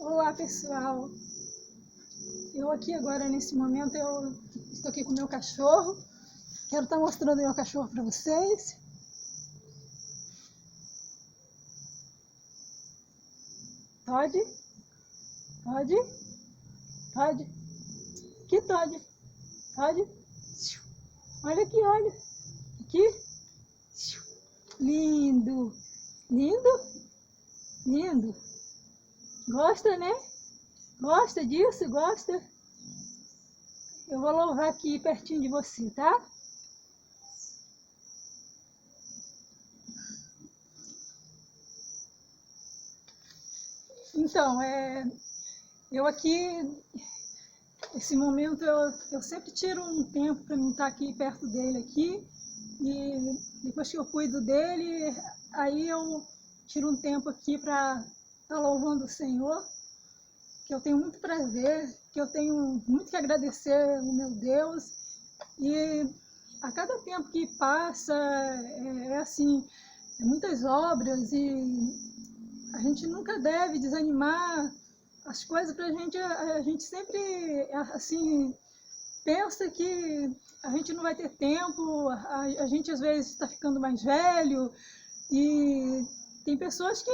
Olá, pessoal. Eu aqui agora, nesse momento, eu estou aqui com o meu cachorro. Quero estar mostrando meu cachorro para vocês. Todd? Todd? Todd? Que Todd? Todd? Olha aqui, olha. Aqui. Lindo. Lindo? Lindo. Gosta, né? Gosta disso? Gosta? Eu vou louvar aqui pertinho de você, tá? Então, eu aqui, esse momento, eu sempre tiro um tempo para mim estar aqui perto dele aqui. E depois que eu cuido dele, aí eu tiro um tempo aqui para estar louvando o Senhor, que eu tenho muito prazer, que eu tenho muito que agradecer ao meu Deus. E a cada tempo que passa, assim, muitas obras, e a gente nunca deve desanimar as coisas. Para a gente sempre, assim, pensa que a gente não vai ter tempo, a gente às vezes está ficando mais velho, e tem pessoas que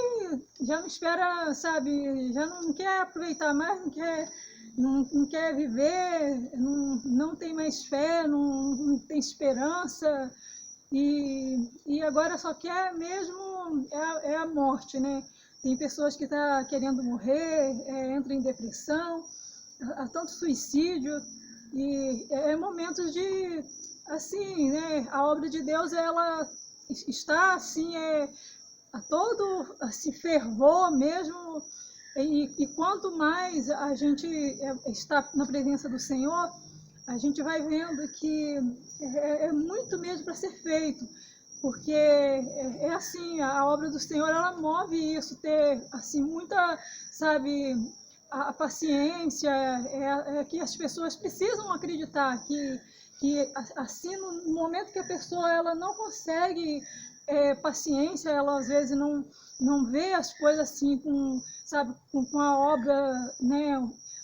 já não espera, sabe, já não quer aproveitar mais, não quer viver, não tem mais fé, não tem esperança, e agora só quer mesmo a morte, né? Tem pessoas que estão querendo morrer, entram em depressão, há tanto suicídio. E momentos de, assim, né, a obra de Deus, ela está, assim, a todo, assim, fervor mesmo, e quanto mais a gente está na presença do Senhor, a gente vai vendo que é muito mesmo para ser feito, porque assim, a obra do Senhor, ela move isso, ter, assim, muita, sabe, a paciência, que as pessoas precisam acreditar que assim, no momento que a pessoa ela não consegue paciência, ela às vezes não vê as coisas assim, sabe, com a obra, né,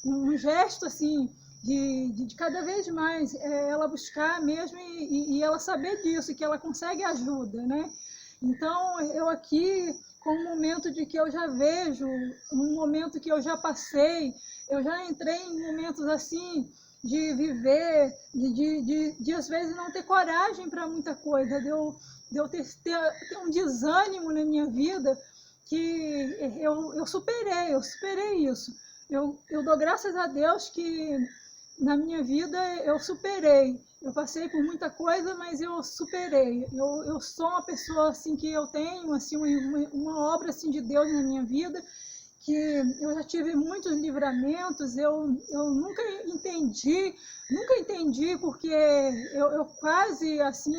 um gesto assim, de cada vez mais ela buscar mesmo, e ela saber disso, que ela consegue ajuda, né? Então, eu aqui, com um momento de que eu já vejo, um momento que eu já passei, eu já entrei em momentos assim, de viver, de às vezes não ter coragem para muita coisa, de eu ter um desânimo na minha vida, que eu superei isso. Eu dou graças a Deus que na minha vida eu superei. Eu passei por muita coisa, mas eu superei. Eu sou uma pessoa assim que eu tenho assim uma obra assim de Deus na minha vida, que eu já tive muitos livramentos. Eu nunca entendi porque eu quase assim,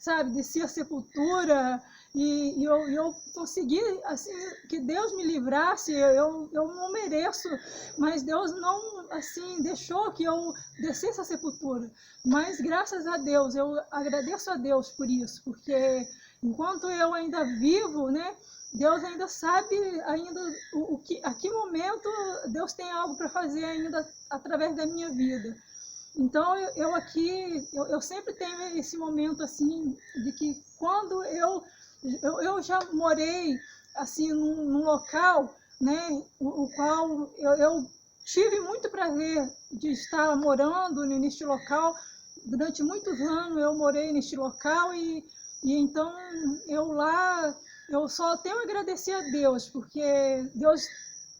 sabe, desci a sepultura, e eu consegui, assim, que Deus me livrasse. Eu não mereço, mas Deus não, assim, deixou que eu descesse a sepultura. Mas graças a Deus, eu agradeço a Deus por isso, porque enquanto eu ainda vivo, né, Deus ainda sabe ainda a que momento Deus tem algo para fazer ainda através da minha vida. Então, eu aqui, eu sempre tenho esse momento, assim, de que quando eu já morei, assim, num local, né, o qual eu tive muito prazer de estar morando neste local. Durante muitos anos eu morei neste local, e então eu só tenho a agradecer a Deus, porque Deus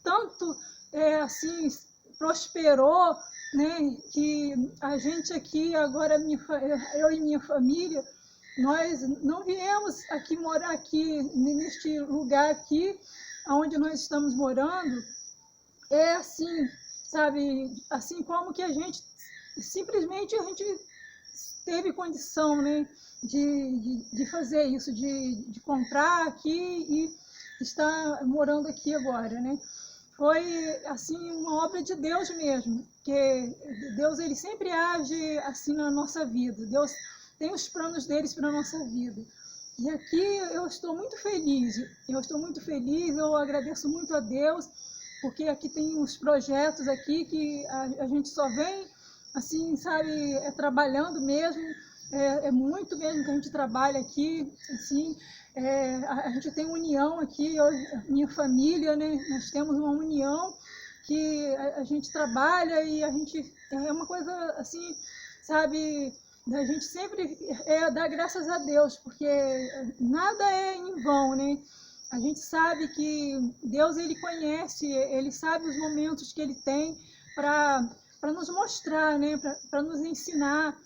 tanto, assim, prosperou, né, que a gente aqui agora, eu e minha família, nós não viemos aqui morar aqui neste lugar aqui onde nós estamos morando, assim, sabe, assim como que a gente simplesmente a gente teve condição, né, de fazer isso, de comprar aqui e estar morando aqui agora, né? Foi, assim, uma obra de Deus mesmo, que Deus, ele sempre age assim na nossa vida. Deus tem os planos deles para a nossa vida. E aqui eu estou muito feliz, eu agradeço muito a Deus, porque aqui tem uns projetos aqui que a gente só vem, assim, sabe, trabalhando mesmo, é muito mesmo que a gente trabalha aqui, assim, a gente tem união aqui, minha família, né, nós temos uma união que a gente trabalha e a gente, é uma coisa assim, sabe, a gente sempre dá graças a Deus, porque nada é em vão, né? A gente sabe que Deus, Ele conhece, Ele sabe os momentos que Ele tem para nos mostrar, né? Para nos ensinar.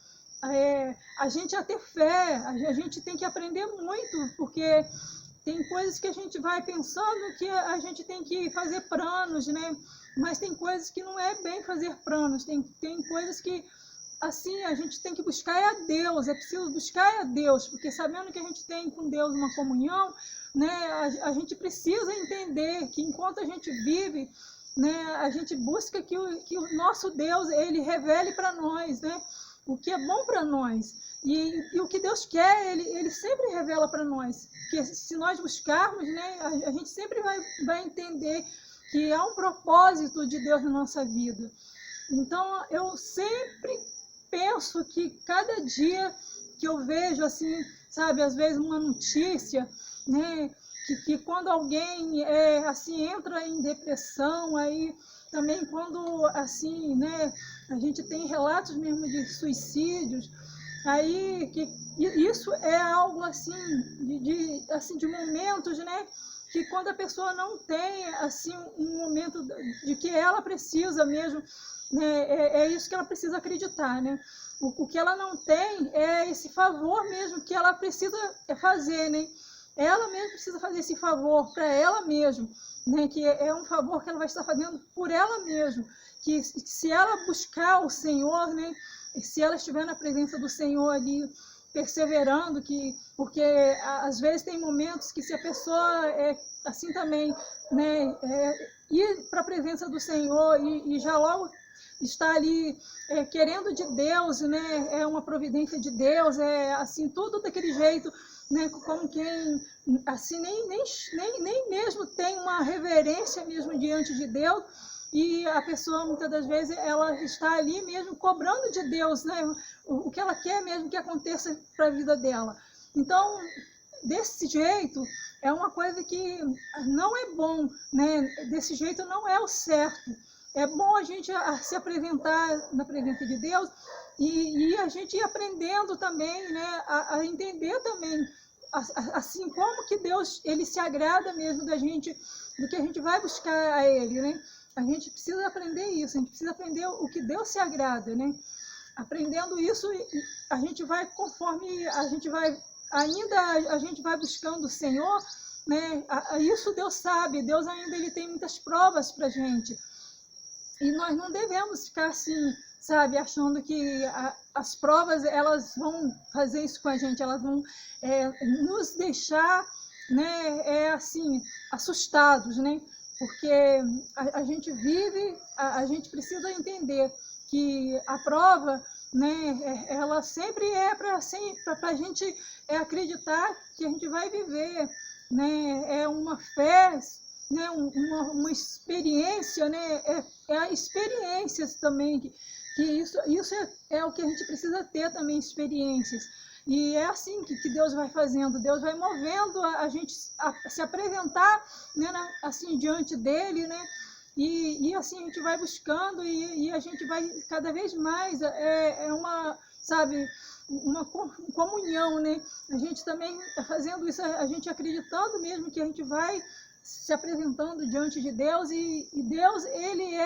A gente a ter fé, a gente tem que aprender muito, porque tem coisas que a gente vai pensando que a gente tem que fazer planos, né? Mas tem coisas que não é bem fazer planos, tem coisas que, assim, a gente tem que buscar a Deus, é preciso buscar a Deus, porque sabendo que a gente tem com Deus uma comunhão, né? A gente precisa entender que enquanto a gente vive, né, a gente busca que o nosso Deus, Ele revele para nós, né? O que é bom para nós. E o que Deus quer, Ele sempre revela para nós. Porque se nós buscarmos, né, a gente sempre vai entender que há um propósito de Deus na nossa vida. Então, eu sempre penso que cada dia que eu vejo, assim, sabe, às vezes uma notícia, né, que quando alguém, assim, entra em depressão, aí também quando, assim, né, a gente tem relatos mesmo de suicídios, aí que isso é algo assim de momentos, né, que quando a pessoa não tem assim um momento de que ela precisa mesmo, né, é isso que ela precisa acreditar, né? O que ela não tem é esse favor mesmo que ela precisa fazer, né? Ela mesma precisa fazer esse favor para ela mesma, né? Que é um favor que ela vai estar fazendo por ela mesma, que se ela buscar o Senhor, né? Se ela estiver na presença do Senhor ali, perseverando, porque às vezes tem momentos que se a pessoa assim também, né, ir para a presença do Senhor e já logo está ali querendo de Deus, né, é uma providência de Deus, assim, tudo daquele jeito, né, como quem assim nem mesmo tem uma reverência mesmo diante de Deus, e a pessoa muitas das vezes ela está ali mesmo cobrando de Deus, né, o que ela quer mesmo que aconteça para a vida dela. Então, desse jeito, é uma coisa que não é bom, né? Desse jeito não é o certo. É bom a gente se apresentar na presença de Deus e a gente ir aprendendo também, né? A entender também, assim como que Deus, Ele se agrada mesmo da gente, do que a gente vai buscar a Ele, né? A gente precisa aprender isso, a gente precisa aprender o que Deus se agrada, né? Aprendendo isso, a gente vai, conforme a gente vai, ainda a gente vai buscando o Senhor, né? Isso Deus sabe, Deus ainda Ele tem muitas provas para a gente. E nós não devemos ficar assim, sabe, achando que as provas, elas vão fazer isso com a gente, elas vão nos deixar, né, assim, assustados, né? Porque a gente vive, a gente precisa entender que a prova, né, ela sempre é para a gente acreditar que a gente vai viver, né, é uma fé, né, uma experiência, né, experiências também, que isso é o que a gente precisa ter também, experiências. E é assim que Deus vai fazendo, Deus vai movendo a gente a se apresentar, né, assim, diante dele, né? E assim a gente vai buscando e a gente vai cada vez mais, uma, sabe, uma comunhão, né? A gente também fazendo isso, a gente acreditando mesmo que a gente vai se apresentando diante de Deus e Deus, Ele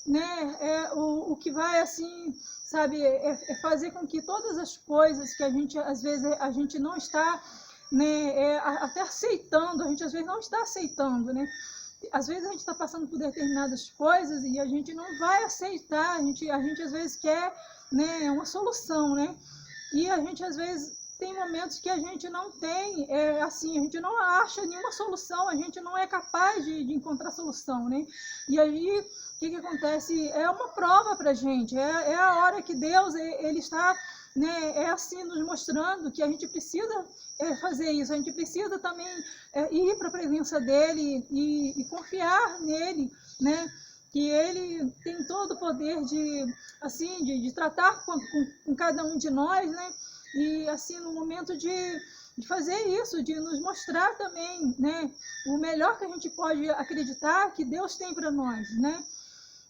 né, o que vai, assim, sabe, fazer com que todas as coisas que a gente, às vezes, a gente não está, né, até aceitando, a gente às vezes não está aceitando, né? Às vezes a gente está passando por determinadas coisas e a gente não vai aceitar, a gente às vezes quer, né, uma solução, né? E a gente às vezes tem momentos que a gente não tem, assim, a gente não acha nenhuma solução, a gente não é capaz de encontrar solução, né? E aí, o que acontece? É uma prova para a gente, é a hora que Deus, Ele está, né, assim, nos mostrando que a gente precisa fazer isso, a gente precisa também ir para a presença dEle e confiar nele, né? Que Ele tem todo o poder de tratar com cada um de nós, né? E assim, no momento de fazer isso, de nos mostrar também, né? O melhor que a gente pode acreditar que Deus tem para nós, né?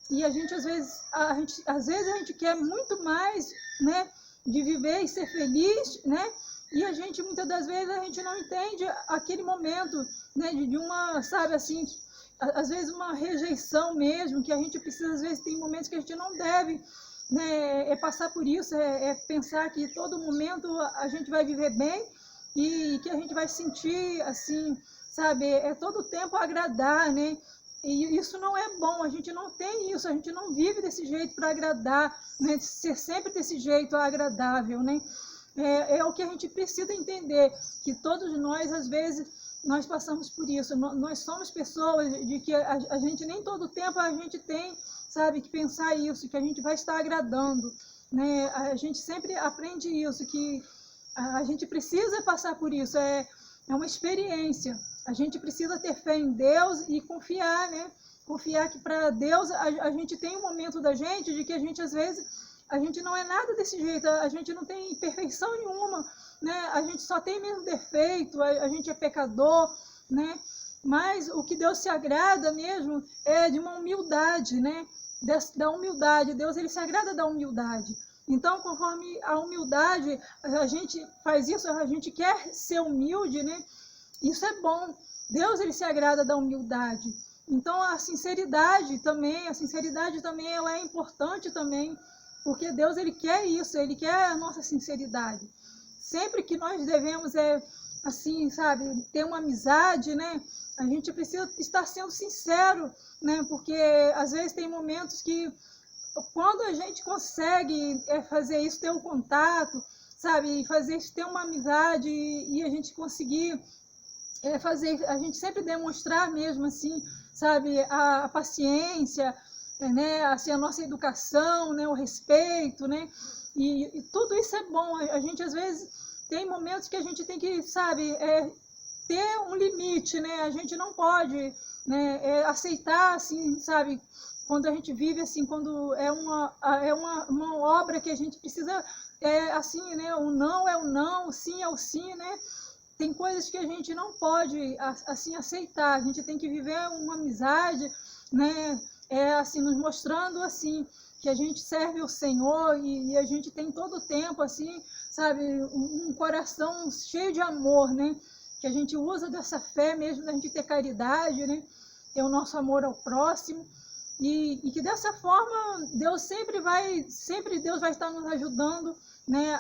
E a gente, às vezes, a gente quer muito mais, né? De viver e ser feliz, né? E a gente, muitas das vezes, a gente não entende aquele momento, né? De uma, sabe, assim, às vezes uma rejeição mesmo, que a gente precisa, às vezes, tem momentos que a gente não deve, né? Passar por isso, pensar que todo momento a gente vai viver bem e que a gente vai sentir, assim, sabe, todo o tempo agradar, né? E isso não é bom, a gente não tem isso, a gente não vive desse jeito para agradar, né? Ser sempre desse jeito agradável, né? É o que a gente precisa entender, que todos nós, às vezes, nós passamos por isso. Nós somos pessoas de que a gente nem todo tempo a gente tem, sabe, que pensar isso, que a gente vai estar agradando, né? A gente sempre aprende isso, que a gente precisa passar por isso, é uma experiência. A gente precisa ter fé em Deus e confiar, né? Confiar que para Deus a gente tem um momento da gente de que a gente, às vezes, a gente não é nada desse jeito, a gente não tem perfeição nenhuma, né? A gente só tem mesmo defeito, a gente é pecador, né? Mas o que Deus se agrada mesmo é de uma humildade, né? Da humildade. Deus, ele se agrada da humildade. Então, conforme a humildade, a gente faz isso, a gente quer ser humilde, né? Isso é bom. Deus, ele se agrada da humildade. Então, a sinceridade também ela é importante também, porque Deus, ele quer isso, ele quer a nossa sinceridade. Sempre que nós devemos, assim, sabe, ter uma amizade, né? A gente precisa estar sendo sincero, né? Porque, às vezes, tem momentos que, quando a gente consegue fazer isso, ter um contato, sabe, fazer isso, ter uma amizade e a gente conseguir fazer, a gente sempre demonstrar mesmo assim, sabe, a paciência, né, assim, a nossa educação, né, o respeito, né, e tudo isso é bom. A gente, às vezes, tem momentos que a gente tem que, sabe, ter um limite, né, a gente não pode, né, aceitar, assim, sabe, quando a gente vive assim, quando é uma obra que a gente precisa, assim, né, o não é o não, o sim é o sim, né? Tem coisas que a gente não pode, assim, aceitar. A gente tem que viver uma amizade, né? Assim, nos mostrando, assim, que a gente serve o Senhor e a gente tem todo o tempo, assim, sabe, um coração cheio de amor, né? Que a gente usa dessa fé mesmo, da gente ter caridade, né? Ter o nosso amor ao próximo. E que dessa forma Deus Deus vai estar nos ajudando, né,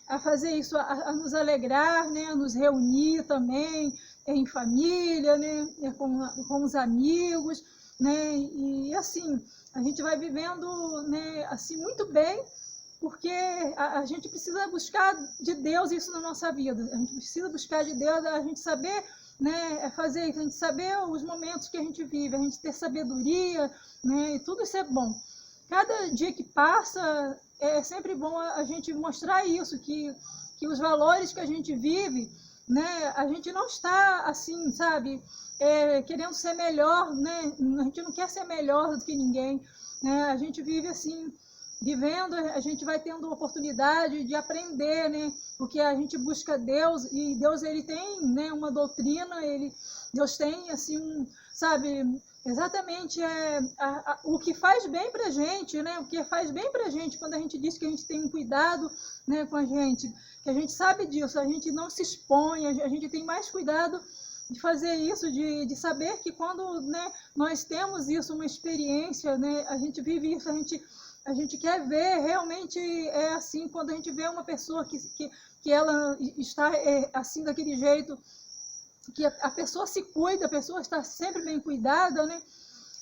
a fazer isso, a nos alegrar, né, a nos reunir também em família, né, com os amigos, né, e assim, a gente vai vivendo, né, assim, muito bem, porque a gente precisa buscar de Deus isso na nossa vida, a gente precisa buscar de Deus, a gente saber, né, fazer isso, a gente saber os momentos que a gente vive, a gente ter sabedoria, né, e tudo isso é bom. Cada dia que passa, é sempre bom a gente mostrar isso, que os valores que a gente vive, né, a gente não está assim, sabe, querendo ser melhor, né, a gente não quer ser melhor do que ninguém, né, a gente vive assim, vivendo, a gente vai tendo oportunidade de aprender, né? Porque a gente busca Deus e Deus, ele tem, né, uma doutrina, Deus tem assim, sabe, exatamente o que faz bem para a gente, né? O que faz bem para a gente quando a gente diz que a gente tem um cuidado, né, com a gente, que a gente sabe disso, a gente não se expõe, a gente tem mais cuidado de fazer isso, de saber que quando, né, nós temos isso, uma experiência, né, a gente vive isso, a gente quer ver realmente, assim, quando a gente vê uma pessoa que ela está assim, daquele jeito, que a pessoa se cuida, a pessoa está sempre bem cuidada, né?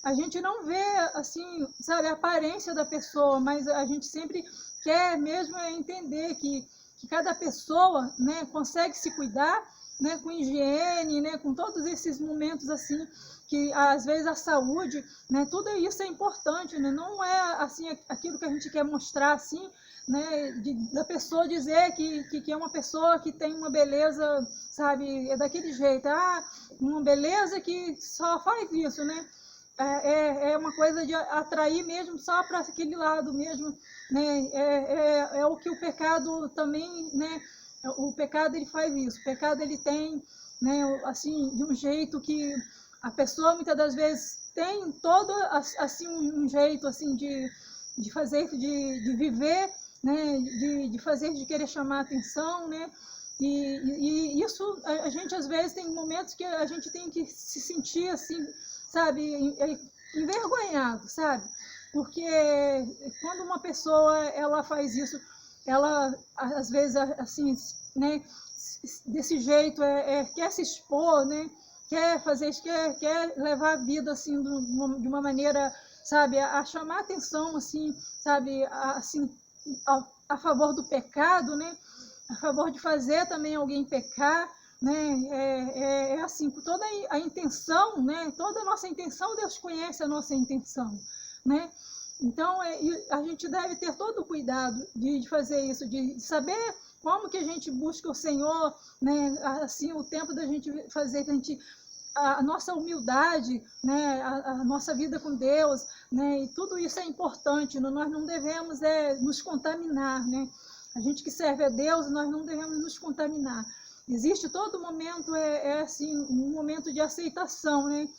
A gente não vê, assim, sabe, a aparência da pessoa, mas a gente sempre quer mesmo entender que cada pessoa, né, consegue se cuidar, né, com higiene, né, com todos esses momentos assim, que às vezes a saúde, né, tudo isso é importante, né, não é assim aquilo que a gente quer mostrar assim, né, da pessoa dizer que é uma pessoa que tem uma beleza, sabe, daquele jeito, uma beleza que só faz isso, né? é uma coisa de atrair mesmo só para aquele lado mesmo, né? É o que o pecado também, né? O pecado ele faz isso. O pecado ele tem, né? Assim, de um jeito que a pessoa muitas das vezes tem todo assim um jeito assim de fazer, de viver, né? De fazer, de querer chamar a atenção, né? E isso a gente às vezes tem momentos que a gente tem que se sentir assim, sabe, envergonhado, sabe? Porque quando uma pessoa ela faz isso, ela às vezes assim, né, desse jeito quer se expor, né? Quer fazer, quer levar a vida assim de uma maneira, sabe, a chamar atenção assim, sabe, assim a favor do pecado, né? A favor de fazer também alguém pecar, né? Assim, toda a intenção, né? Toda a nossa intenção, Deus conhece a nossa intenção, né? Então, a gente deve ter todo o cuidado de fazer isso, de saber como que a gente busca o Senhor, né? Assim, o tempo da gente fazer, a nossa humildade, né? A nossa vida com Deus, né? E tudo isso é importante, nós não devemos nos contaminar, né? A gente que serve a Deus, nós não devemos nos contaminar. Existe todo momento, assim, um momento de aceitação, né?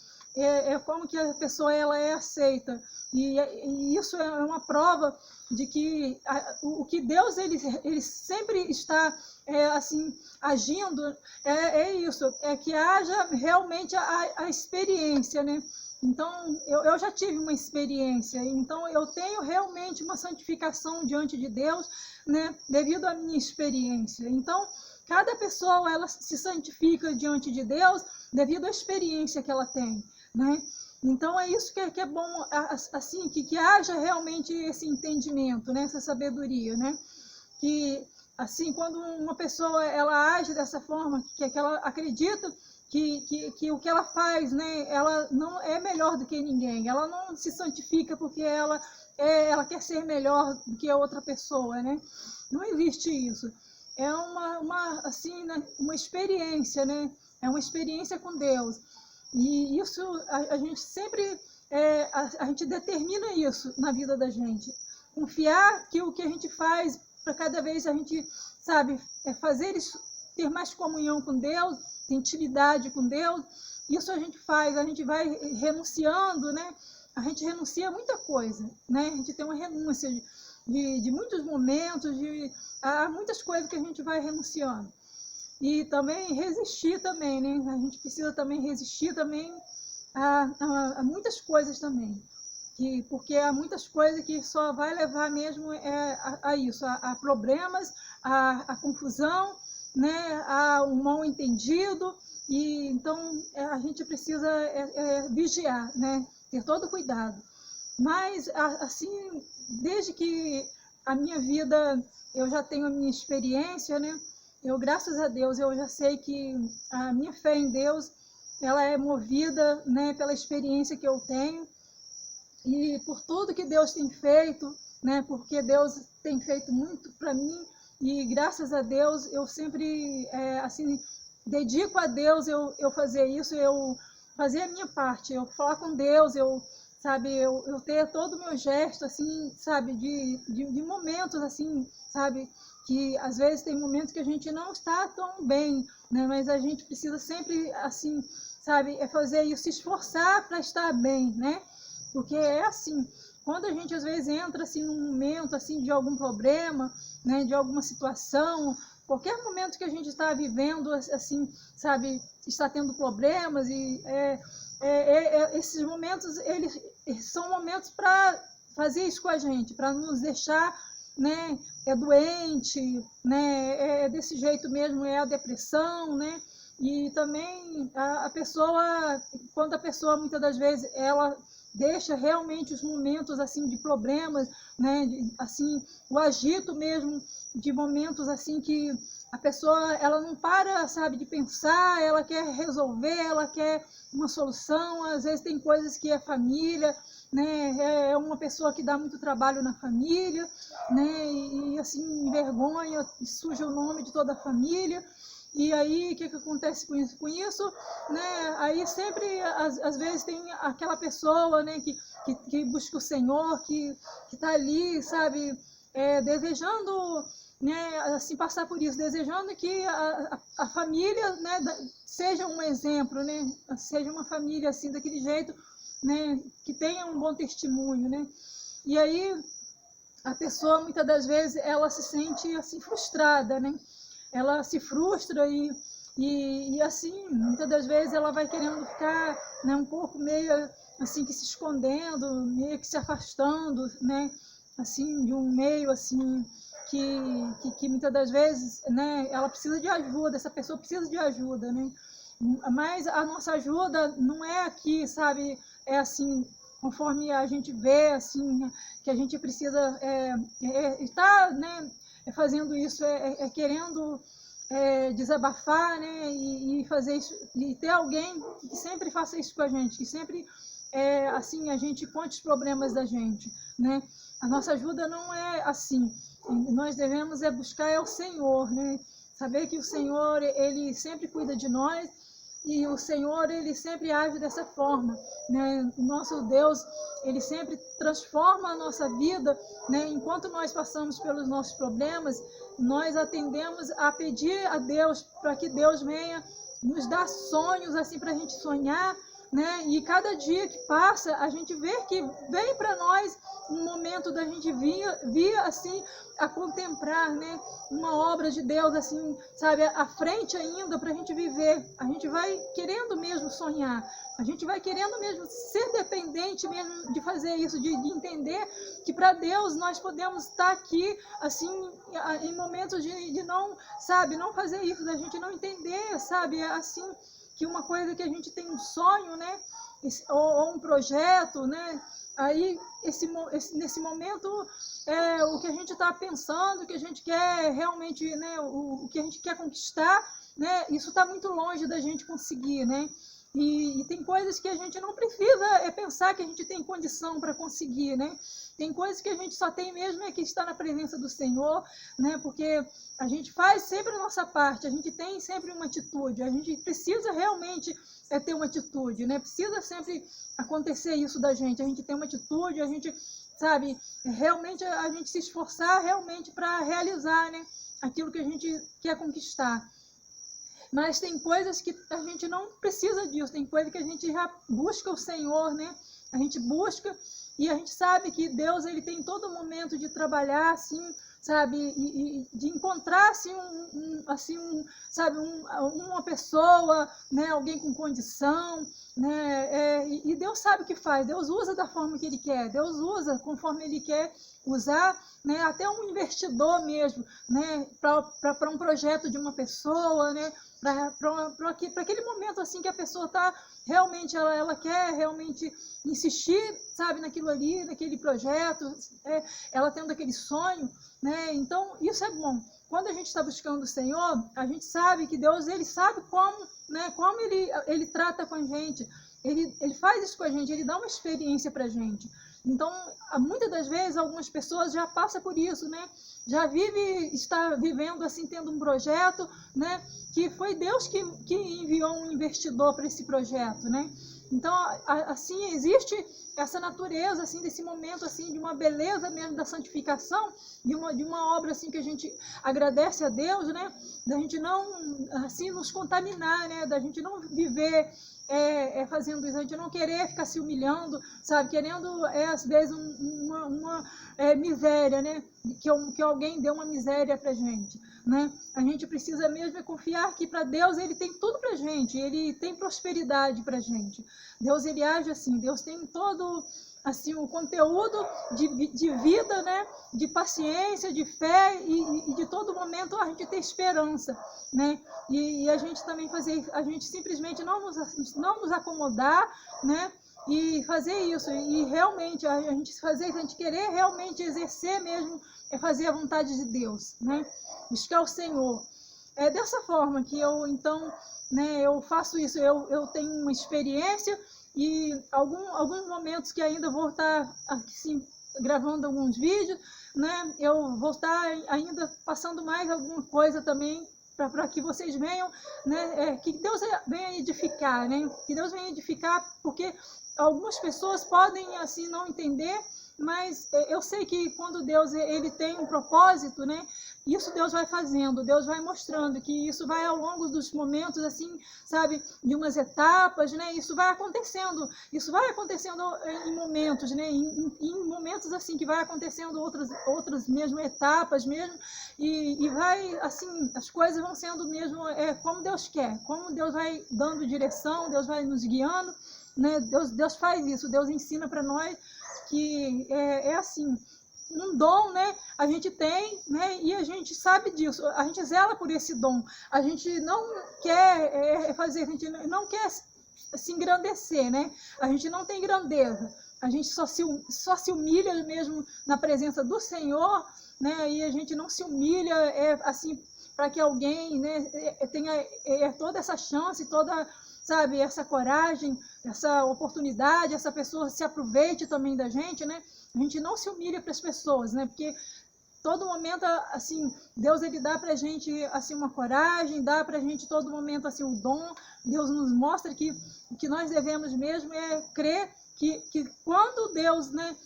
Como que a pessoa ela é aceita. E isso é uma prova de que o que Deus ele sempre está assim agindo isso, é que haja realmente a experiência, né? Então, eu já tive uma experiência, então eu tenho realmente uma santificação diante de Deus, né, devido à minha experiência. Então, cada pessoa, ela se santifica diante de Deus devido à experiência que ela tem, né? Então, é isso que é bom, assim, que haja realmente esse entendimento, né, essa sabedoria, né? Que, assim, quando uma pessoa, ela age dessa forma, que ela acredita que o que ela faz, né, ela não é melhor do que ninguém, ela não se santifica porque ela quer ser melhor do que a outra pessoa, né? Não existe isso. É assim, né, uma experiência, né? É uma experiência com Deus. E isso, a gente sempre, a gente determina isso na vida da gente. Confiar que o que a gente faz, para cada vez a gente, sabe, fazer isso, ter mais comunhão com Deus, ter intimidade com Deus, isso a gente faz, a gente vai renunciando, né? A gente renuncia a muita coisa, né? A gente tem uma renúncia de muitos momentos, há muitas coisas que a gente vai renunciando. E também resistir também, né? A gente precisa também resistir também a muitas coisas também. Porque há muitas coisas que só vai levar mesmo a isso, a problemas, a confusão, né? A um mal entendido. E então a gente precisa vigiar, né? Ter todo cuidado. Mas, assim, desde que a minha vida, eu já tenho a minha experiência, né? Eu, graças a Deus, eu já sei que a minha fé em Deus, ela é movida, né, pela experiência que eu tenho e por tudo que Deus tem feito, né? Porque Deus tem feito muito para mim e, graças a Deus, eu sempre, assim, dedico a Deus eu fazer isso, eu fazer a minha parte, eu falar com Deus, sabe, eu ter todo o meu gesto, assim, sabe, de momentos, assim, sabe, que às vezes tem momentos que a gente não está tão bem, né, mas a gente precisa sempre, assim, sabe, fazer isso, se esforçar para estar bem, né, porque é assim, quando a gente às vezes entra, assim, num momento, assim, de algum problema, né, de alguma situação, qualquer momento que a gente está vivendo, assim, sabe, está tendo problemas e esses momentos, eles são momentos para fazer isso com a gente, para nos deixar, né, doente, né, desse jeito mesmo, a depressão, né, e também a pessoa, quando a pessoa muitas das vezes, ela deixa realmente os momentos assim de problemas, né, assim, o agito mesmo de momentos assim que a pessoa, ela não para, sabe, de pensar, ela quer resolver, ela quer uma solução, às vezes tem coisas que é família, né, é uma pessoa que dá muito trabalho na família, né, e assim, envergonha, suja o nome de toda a família, E aí, o que acontece com isso? Né? Aí sempre, às vezes, tem aquela pessoa, né, que busca o Senhor, que está ali, sabe, desejando, né, assim, passar por isso, desejando que a família, né, seja um exemplo, né, seja uma família assim, daquele jeito, né, que tenha um bom testemunho, né. E aí, a pessoa, muitas das vezes, ela se sente assim, frustrada, né? Ela se frustra e assim, muitas das vezes ela vai querendo ficar, né, um pouco meio assim, que se escondendo, meio que se afastando, né? Assim, de um meio assim, que muitas das vezes, né, ela precisa de ajuda, essa pessoa precisa de ajuda, né? Mas a nossa ajuda não é aqui, sabe? É assim, conforme a gente vê, assim, que a gente precisa estar, né, fazendo isso, querendo desabafar, né, e fazer isso, e ter alguém que sempre faça isso com a gente, que sempre, assim, a gente conte os problemas da gente, né. A nossa ajuda não é assim, nós devemos buscar o Senhor, né, saber que o Senhor, Ele sempre cuida de nós, e o Senhor, Ele sempre age dessa forma, né? O nosso Deus, Ele sempre transforma a nossa vida, né? Enquanto nós passamos pelos nossos problemas, nós atendemos a pedir a Deus para que Deus venha nos dar sonhos, assim, para a gente sonhar, né? E cada dia que passa, a gente vê que vem para nós um momento da gente vir assim, a contemplar, né, uma obra de Deus, assim, sabe, à frente ainda para a gente viver. A gente vai querendo mesmo sonhar, a gente vai querendo mesmo ser dependente mesmo de fazer isso, de entender que para Deus nós podemos estar aqui, assim, em momentos de não, sabe, não fazer isso, da gente não entender, sabe, assim, que uma coisa que a gente tem um sonho, né, ou um projeto, né, aí nesse momento o que a gente está pensando, o que a gente quer realmente, né, o que a gente quer conquistar, né, isso está muito longe da gente conseguir, né, e tem coisas que a gente não precisa pensar que a gente tem condição para conseguir, né, tem coisas que a gente só tem mesmo que estar na presença do Senhor, né, porque a gente faz sempre a nossa parte, a gente tem sempre uma atitude, a gente precisa realmente ter uma atitude, né, precisa sempre acontecer isso da gente, a gente tem uma atitude, a gente, sabe, realmente a gente se esforçar realmente para realizar, né, aquilo que a gente quer conquistar. Mas tem coisas que a gente não precisa disso, tem coisas que a gente já busca o Senhor, né, a gente busca e a gente sabe que Deus, Ele tem todo momento de trabalhar, assim, sabe, e de encontrar, assim, sabe, uma pessoa, né, alguém com condição, né, e Deus sabe o que faz, Deus usa da forma que Ele quer, Deus usa conforme Ele quer usar, né, até um investidor mesmo, né, para um projeto de uma pessoa, né, para aquele momento assim que a pessoa está realmente, ela quer realmente insistir, sabe, naquilo ali, naquele projeto, ela tendo aquele sonho, né? Então isso é bom. Quando a gente está buscando o Senhor, a gente sabe que Deus, Ele sabe como, né, como ele trata com a gente, ele faz isso com a gente, Ele dá uma experiência para a gente. Então, muitas das vezes, algumas pessoas já passam por isso, né? Já está vivendo assim, tendo um projeto, né? Que foi Deus que enviou um investidor para esse projeto, né? Então, assim, existe essa natureza, assim, desse momento, assim, de uma beleza mesmo da santificação, de uma obra, assim, que a gente agradece a Deus, né? Da gente não, assim, nos contaminar, né? Da gente não viver fazendo isso, a gente não querer ficar se humilhando, sabe? Querendo, às vezes, uma miséria, né? Que alguém dê uma miséria pra gente, né? A gente precisa mesmo confiar que para Deus Ele tem tudo pra gente, Ele tem prosperidade pra gente. Deus, Ele age assim, Deus tem todo, assim, o conteúdo de vida, né? De paciência, de fé e de todo momento a gente ter esperança, né? E a gente também a gente simplesmente não nos acomodar, né? E fazer isso, e realmente a gente querer realmente exercer mesmo, fazer a vontade de Deus, né? Buscar o Senhor. É dessa forma que eu, então, né, eu faço isso, eu tenho uma experiência e alguns momentos que ainda vou estar assim, gravando alguns vídeos, né? Eu vou estar ainda passando mais alguma coisa também para que vocês venham, né, que Deus venha edificar, né, que Deus venha edificar, porque algumas pessoas podem assim não entender, mas eu sei que quando Deus ele tem um propósito, né, isso Deus vai fazendo, Deus vai mostrando que isso vai ao longo dos momentos, assim, sabe, de umas etapas, né, isso vai acontecendo em momentos, né, em momentos assim que vai acontecendo outras mesmo etapas mesmo, e vai, assim, as coisas vão sendo mesmo como Deus quer, como Deus vai dando direção, Deus vai nos guiando, né, Deus faz isso, Deus ensina para nós que assim, um dom, né, a gente tem, né, e a gente sabe disso, a gente zela por esse dom, a gente não quer a gente não quer se engrandecer, né, a gente não tem grandeza, a gente só se humilha mesmo na presença do Senhor, né, e a gente não se humilha, assim, para que alguém, né, tenha toda essa chance, toda, sabe, essa coragem, essa oportunidade, essa pessoa se aproveite também da gente, né? A gente não se humilha para as pessoas, né? Porque todo momento, assim, Deus ele dá para a gente assim uma coragem, dá para a gente todo momento assim o dom. Deus nos mostra que o que nós devemos mesmo é crer que quando Deus, né,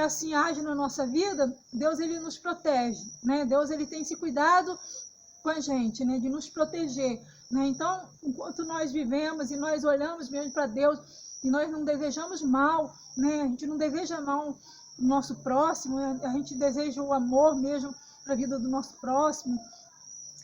assim age na nossa vida, Deus ele nos protege, né? Deus ele tem esse cuidado com a gente, né, de nos proteger, né? Então, enquanto nós vivemos e nós olhamos mesmo para Deus e nós não desejamos mal, né? A gente não deseja mal o nosso próximo, né? A gente deseja o amor mesmo para a vida do nosso próximo.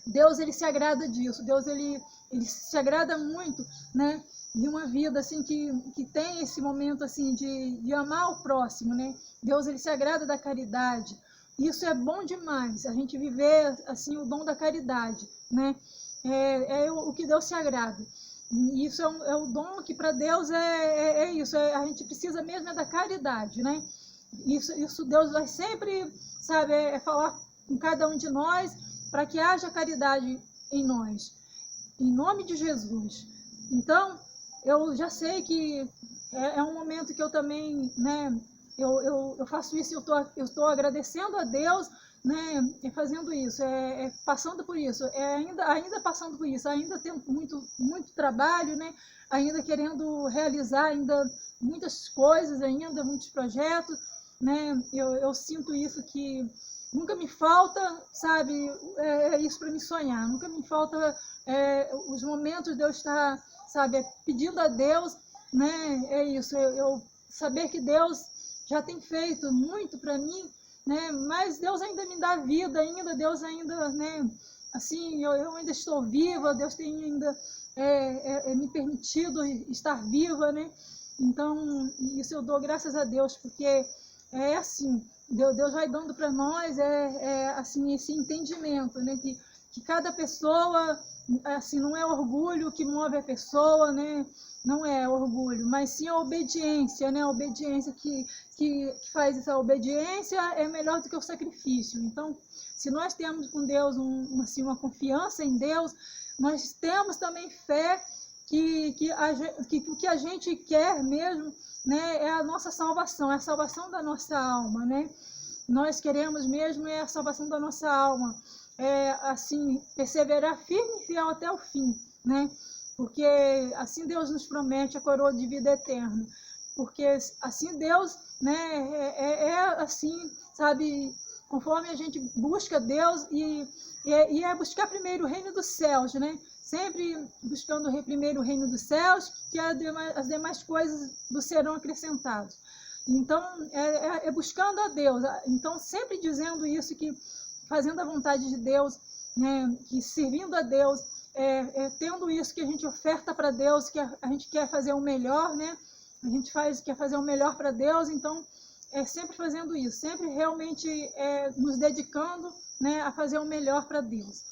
Deus ele se agrada disso. Deus ele se agrada muito, né, de uma vida assim que tem esse momento assim de amar o próximo, né? Deus ele se agrada da caridade. Isso é bom demais, a gente viver assim o dom da caridade, né? O que Deus se agrada. Isso é o dom que para Deus é isso. A gente precisa mesmo da caridade, né? Isso Deus vai sempre, sabe, falar com cada um de nós para que haja caridade em nós, em nome de Jesus. Então, eu já sei que é um momento que eu também, né? Eu faço isso, eu estou agradecendo a Deus, né, fazendo isso, passando por isso, ainda passando por isso, ainda tendo muito trabalho, né, ainda querendo realizar ainda muitas coisas, ainda muitos projetos, né, eu sinto isso que nunca me falta, sabe, isso para me sonhar, nunca me falta os momentos de eu estar, sabe, pedindo a Deus, né, isso, eu saber que Deus já tem feito muito para mim, né? Mas Deus ainda me dá vida, Deus ainda, né? Assim, eu ainda estou viva, Deus tem ainda me permitido estar viva, né? Então, isso eu dou graças a Deus, porque assim, Deus vai dando para nós assim, esse entendimento, né? Que cada pessoa, assim, não é orgulho que move a pessoa, né? Não é orgulho, mas sim a obediência, né? A obediência que faz essa obediência é melhor do que o sacrifício. Então, se nós temos com Deus assim, uma confiança em Deus, nós temos também fé que o que a gente quer mesmo, né, é a nossa salvação, é a salvação da nossa alma, né? Nós queremos mesmo a salvação da nossa alma, assim, perseverar firme e fiel até o fim, né? Porque assim Deus nos promete a coroa de vida eterna. Porque assim Deus, né, assim, sabe, conforme a gente busca Deus e buscar primeiro o reino dos céus, né? Sempre buscando primeiro o reino dos céus, que as demais coisas nos serão acrescentadas. Então, buscando a Deus. Então, sempre dizendo isso, que fazendo a vontade de Deus, né, que servindo a Deus, tendo isso que a gente oferta para Deus, que a gente quer fazer o melhor, né? A gente quer fazer o melhor para Deus, então sempre fazendo isso, sempre realmente nos dedicando, né, a fazer o melhor para Deus.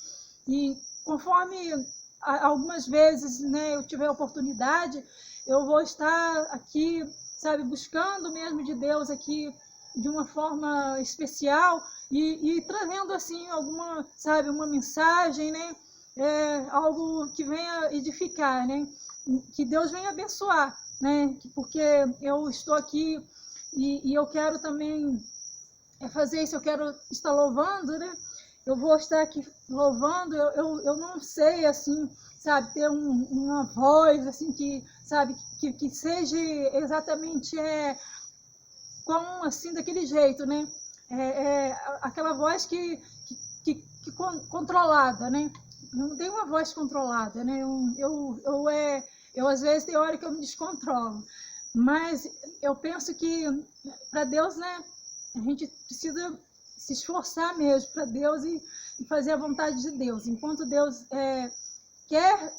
E conforme algumas vezes, né, eu tiver oportunidade, eu vou estar aqui, sabe, buscando mesmo de Deus aqui de uma forma especial e trazendo assim alguma, sabe, uma mensagem, né? Algo que venha edificar, né? Que Deus venha abençoar, né? Porque eu estou aqui e eu quero também fazer isso, eu quero estar louvando, né? eu vou estar aqui louvando, eu não sei, assim, sabe, ter uma voz, assim, que, sabe, que seja exatamente como, assim, daquele jeito, né? Aquela voz que controlada, né? Eu não tenho uma voz controlada, né? Eu às vezes, tem hora que eu me descontrolo. Mas eu penso que, para Deus, né, a gente precisa se esforçar mesmo para Deus e fazer a vontade de Deus. Enquanto Deus quer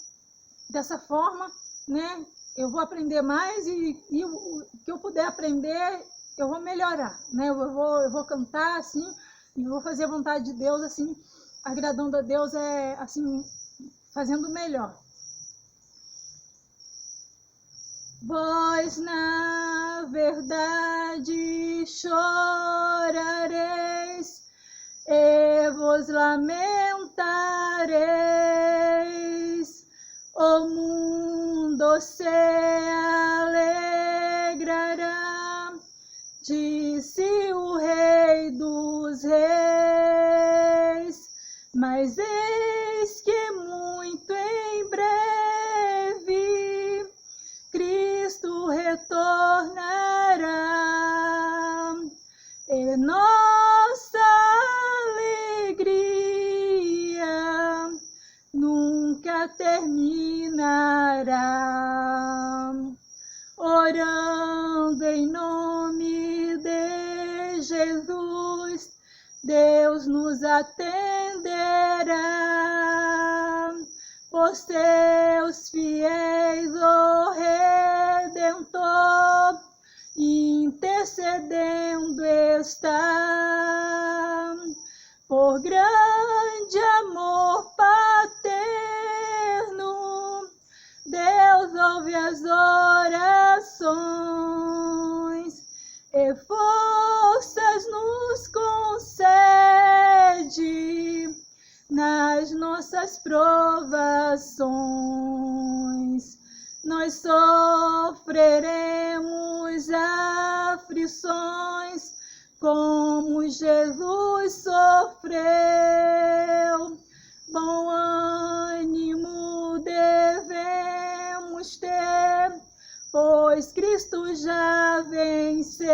dessa forma, né, eu vou aprender mais e o que eu puder aprender, eu vou melhorar, né? Eu vou cantar assim e vou fazer a vontade de Deus assim, agradando a Deus, assim, fazendo o melhor. Vós, na verdade, chorareis e vos lamentareis, o mundo se alegrará, disse o Rei dos Reis, mas eis que muito em breve Cristo retornará, e nossa alegria nunca terminará. Orando em nome de Jesus, Deus nos atenderá, por seus fiéis, o Redentor intercedendo está. Por grande amor paterno, Deus ouve as orações e forças nos concede nas nossas provações. Nós sofreremos aflições como Jesus sofreu. Bom ânimo devemos ter, pois Cristo já venceu.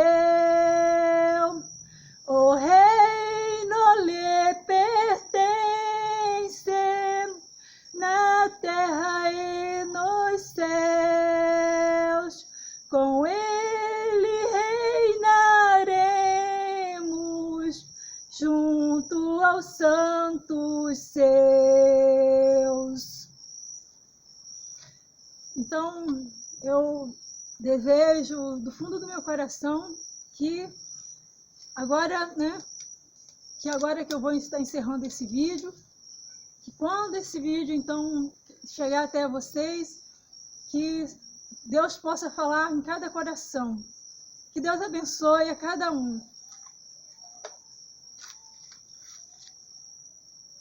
O reino lhe pertence na terra e nos céus. Com ele reinaremos junto aos santos seus. Então, eu desejo do fundo do meu coração que agora, né, que eu vou estar encerrando esse vídeo, que quando esse vídeo, então, chegar até vocês, que Deus possa falar em cada coração. Que Deus abençoe a cada um.